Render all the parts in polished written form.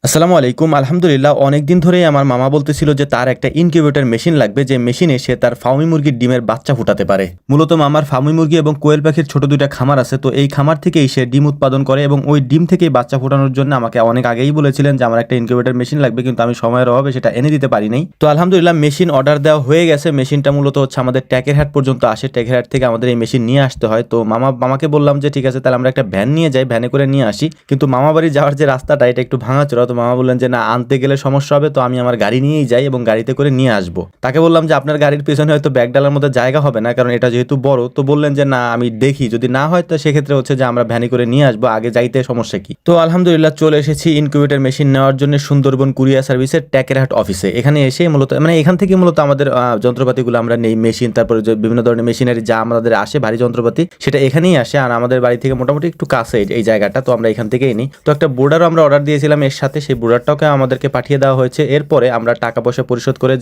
আসসালামু আলাইকুম। আলহামদুলিল্লাহ অনেকদিন ধরেই আমার মামা বলতেছিল যে তার একটা ইনকিউবেটর মেশিন লাগবে, যে মেশিনে সে তার ফার্মি মুরগির ডিমের বাচ্চা ফুটাতে পারে। মূলত মামার ফার্মি মুরগি এবং কোয়েল পাখির ছোট দুইটা খামার আছে, তো এই খামার থেকেই সে ডিম উৎপাদন করে এবং ওই ডিম থেকেই বাচ্চা ফোটানোর জন্য আমাকে অনেক আগেই বলেছিলেন যে আমার একটা ইনকিউবেটর মেশিন লাগবে, কিন্তু আমি সময়ের অভাবে সেটা এনে দিতে পারি নাই। তো আলহামদুলিল্লাহ মেশিন অর্ডার দেওয়া হয়ে গেছে। মেশিনটা মূলত হচ্ছে আমাদের ট্যাকেরহাট পর্যন্ত আসে, ট্যাকেরহাট থেকে আমাদের এই মেশিন নিয়ে আসতে হয়। তো মামাকে বললাম যে ঠিক আছে, তাহলে আমরা একটা ভ্যান নিয়ে যাই, ভ্যানে করে নিয়ে আসি। কিন্তু মামা বাড়ি যাওয়ার যে রাস্তাটা এটা একটু ভাঙাচোরা, তো মামা বললেন যে না, আনতে গেলে সমস্যা হবে, তো আমি আমার গাড়ি নিয়েই যাই এবং গাড়িতে করে নিয়ে আসবো। তাকে বললাম যে আপনার গাড়ির পেছনে হয়তো ব্যাগ ডালার মধ্যে জায়গা হবে না, কারণ এটা যেহেতু বড়। তো বললেন যে না, আমি দেখি যদি না হয় তো সেক্ষেত্রে হচ্ছে যে আমরা ভ্যানে করে নিয়ে আসবো, আগে যাইতে সমস্যা কি। তো আলহামদুলিল্লাহ চলে এসেছি ইনকিউবেটর মেশিন নেওয়ার জন্য সুন্দরবন কুরিয়ার সার্ভিসের ট্যাকেরহাট অফিসে। এখানে এসে মূলত এখান থেকে মূলত আমাদের যন্ত্রপাতিগুলো আমরা নেই, মেশিন, তারপরে যে বিভিন্ন ধরনের মেশিনারি যা আমাদের আসে ভারী যন্ত্রপাতি, সেটা এখানেই আসে। আর আমাদের বাড়ি থেকে মোটামুটি একটু কাছে এই জায়গাটা, তো আমরা এখান থেকেই নিই। তো একটা বোর্ডারও আমরা অর্ডার দিয়েছিলাম এর সাথে, সেই বোর্ডারটাকে আমাদেরকে পাঠিয়ে দেওয়া হয়েছে। এরপরে আমরা টাকা পয়সা পরিশোধ করে,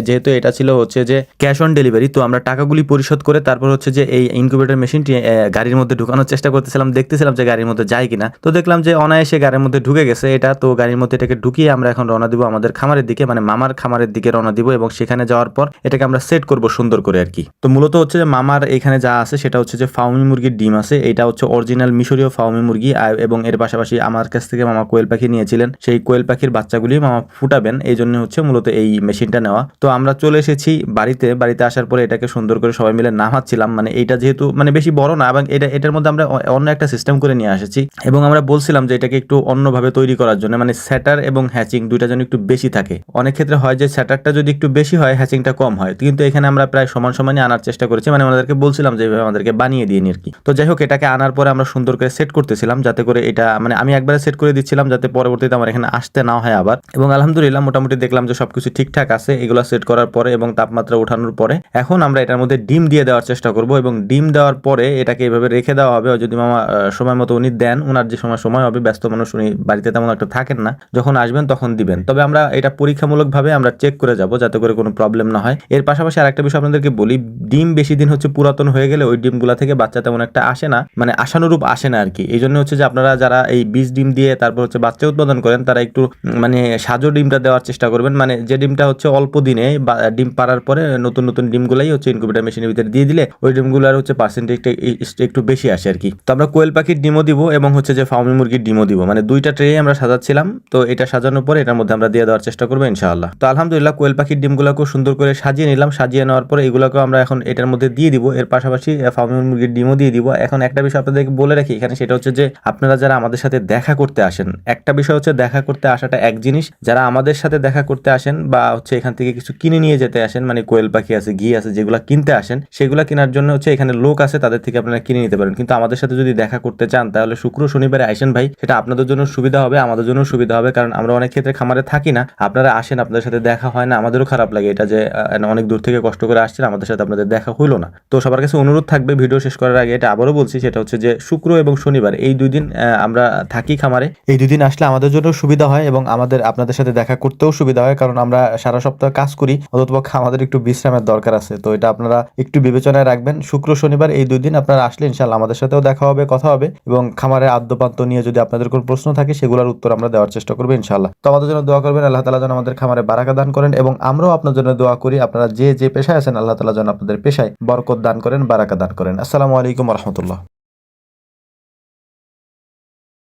যেহেতু এটা ছিল হচ্ছে যে ক্যাশ অন ডেলিভারি, তো আমরা টাকাগুলি পরিশোধ করে তারপর হচ্ছে যে এই ইনকিউবেটর মেশিনটি গাড়ির মধ্যে ঢুকানোর চেষ্টা করতেছিলাম, দেখতেছিলাম যে গাড়ির মধ্যে যায় কিনা। তো দেখলাম যে অনায়াসে গাড়ির মধ্যে ঢুকে গেছে এটা। তো গাড়ির মধ্যে এটাকে ঢুকিয়ে আমরা এখন রওনা দিব আমাদের খামারের দিকে, মানে মামার খামারের দিকে রওনা দিব, এবং সেখানে যাওয়ার পর এটাকে আমরা সেট করব সুন্দর করে আর কি। তো মূলত হচ্ছে যে মামার এখানে যা আছে সেটা হচ্ছে যে ফাউমি মুরগির ডিম আছে, এটা হচ্ছে অরিজিনাল মিশরীয় ফাউমি মুরগি, এবং এর পাশাপাশি আমার কাছ থেকে মামা কোয়েল পাখি নিয়েছিলেন, সেই কোয়েল পাখির বাচ্চাগুলি মামা ফুটাবেন, এই জন্য হচ্ছে মূলত এই মেশিনটা নেওয়া। তো আমরা চলে এসেছি বাড়িতে আসার পরে এটাকে সুন্দর করে সবাই মিলে নামাচ্ছিলাম, মানে এইটা যেহেতু মানে বেশি বড় না, এবং এটার মধ্যে আমরা অন্য একটা সিস্টেম করে নিয়ে এসেছি, এবং আমরা বলছিলাম যে এটাকে একটু অন্যভাবে তৈরি করার জন্য, মানে স্যাটার এবং হ্যাচিং দুইটা যেন একটু বেশি থাকে। অনেক ক্ষেত্রে হয় যে স্যাটারটা যদি একটু বেশি হয় হ্যাচিংটা কম হয়, কিন্তু এখানে আমরা প্রায় সমান সমানই আনার চেষ্টা করেছি, মানে আমাদেরকে বলছিলাম যে এইভাবে আমাদেরকে বানিয়ে দিয়ে আর কি। তো যাই হোক, এটাকে আনার পরে আমরা সুন্দর করে সেট করতেছিলাম, যাতে করে এটা মানে আমি একবারে সেট করে দিচ্ছিলাম যাতে পরবর্তীতে আমার এখানে আসতে না হয় আবার। এবং আলহামদুলিল্লাহ মোটামুটি দেখলাম যে সবকিছু ঠিকঠাক আছে। এগুলো সেট করার পরে এবং তাপমাত্রা ওঠানোর পরে এখন আমরা এটার মধ্যে ডিম দিয়ে দেওয়ার চেষ্টা করব, এবং ডিম দেওয়ার পরে এটাকে এভাবে রেখে দেওয়া হবে। যদি মামা সময় মতো উনি দেন, ওনার যে সময় হবে, ব্যস্ত মানুষ উনি বাড়িতে তেমন একটা থাকেন না, যখন আসবেন তখন দিবেন। তবে আমরা এটা পরীক্ষামূলকভাবে আমরা চেক করে যাব যাতে করে কোনো প্রবলেম না হয়। এর পাশাপাশি আরেকটা বিষয় আপনাদেরকে বলি, ডিম বেশি দিন হচ্ছে পুরাতন হয়ে গেলে ওই ডিমগুলা থেকে বাচ্চা তেমন একটা আসে না, মানে আশানুরূপ আসে না আর কি। এই জন্য হচ্ছে যে আপনারা যারা এই বীজ ডিম দিয়ে তারপর হচ্ছে বাচ্চা উৎপাদন করেন, তারা একটু মানে সাজো ডিমটা দেওয়ার চেষ্টা করবেন, মানে যে ডিমটা হচ্ছে অল্প দিনে ডিম পাড়ার পরে নতুন নতুন ডিমগুলাই হচ্ছে ইনকিউবেটর মেশিনের ভিতরে দিয়ে দিলে ওই ডিমগুলোর হচ্ছে পার্সেন্টেজটা একটু বেশি আসে আর কি। তো আমরা কোয়েল পাখির ডিমও দিব এবং হচ্ছে যে ফার্মি মুরগির ডিমও দিব, মানে দুইটা ট্রে আমরা সাজাচ্ছিলাম। তো এটা সাজানোর পরে এটার মধ্যে আমরা দিয়ে দেওয়ার চেষ্টা করবো ইনশাআল্লাহ। তো আলহামদুলিল্লাহ কোয়েল পাখির ডিমগুলোকেও সুন্দর করে সাজিয়ে নিলাম, সাজিয়ে নেওয়ার পরে এগুলোকেও আমরা এখন এটার মধ্যে দিয়ে দিব। এর পাশাপাশি ফার্মি মুরগির ডিমও দিয়ে দিব। এখন একটা বিষয় আপনাদেরকে বলে রাখি এখানে, সেটা হচ্ছে যে আপনারা যারা আমাদের সাথে দেখা করতে আসেন, একটা বিষয় হচ্ছে দেখা করতে আসাটা এক জিনিস, যারা আমাদের সাথে দেখা করতে আসেন বা হচ্ছে এখান থেকে কিছু কিনে নিয়ে যেতে আসেন, মানে কোয়েল পাখি আছে, ঘি আছে, যেগুলো কিনতে আসেন সেগুলো কেনার জন্য হচ্ছে এখানে লোক আছে, তাদের থেকে আপনারা কিনে নিতে পারেন। কিন্তু আমাদের সাথে যদি দেখা করতে চান তাহলে শুক্র শনিবারে আসেন ভাই, সেটা আপনাদের জন্য সুবিধা হবে, আমাদের জন্য সুবিধা হবে, কারণ আমরা অনেক ক্ষেত্রে খামারে থাকি না, আপনারা আসেন, আপনাদের সাথে দেখা হয় না, আমাদেরও খারাপ লাগে এটা যে অনেক দূর থেকে কষ্ট করে আসছেন, আমাদের সাথে আপনাদের দেখা হইলো না। তো সবার কাছে অনুরোধ থাকবে, ভিডিও শেষ করার আগে এটা আবারও বলছি, সেটা হচ্ছে যে শুক্র এবং শনিবার এই দুই দিন আমরা থাকি খামারে, এই দুই দিন আসলে আমাদের জন্য সুবিধা হয় এবং আপনাদের সাথে দেখা করতেও সুবিধা হয়, কারণ আমরা সারা সপ্তাহ কাজ করি, অন্ততপক্ষে আমাদের একটু বিশ্রামের দরকার আছে। তো এটা আপনারা একটু বিবেচনায় রাখবেন, শুক্র শনিবার এই দুই দিন আপনারা আসলে ইনশাআল্লাহ আমাদের সাথেও দেখা হবে, কথা হবে, এবং খামারের আদ্যপান্ত নিয়ে যদি আপনাদের কোনো প্রশ্ন থাকে সেগুলোর উত্তর আমরা দেওয়ার চেষ্টা করবো ইনশাআল্লাহ। তো আমাদের জন্য দোয়া করবেন, আল্লাহ তাআলা যেন আমাদের খামারে বারাকা দান করেন, এবং আমরাও আপনার জন্য দোয়া করি, আপনারা যে পেশায় আছেন আল্লাহ তাআলা যেন আপনাদের পেশায় বরকত দান করেন, বারাকা দান করেন। আসসালামু আলাইকুম ওয়া রাহমাতুল্লাহ।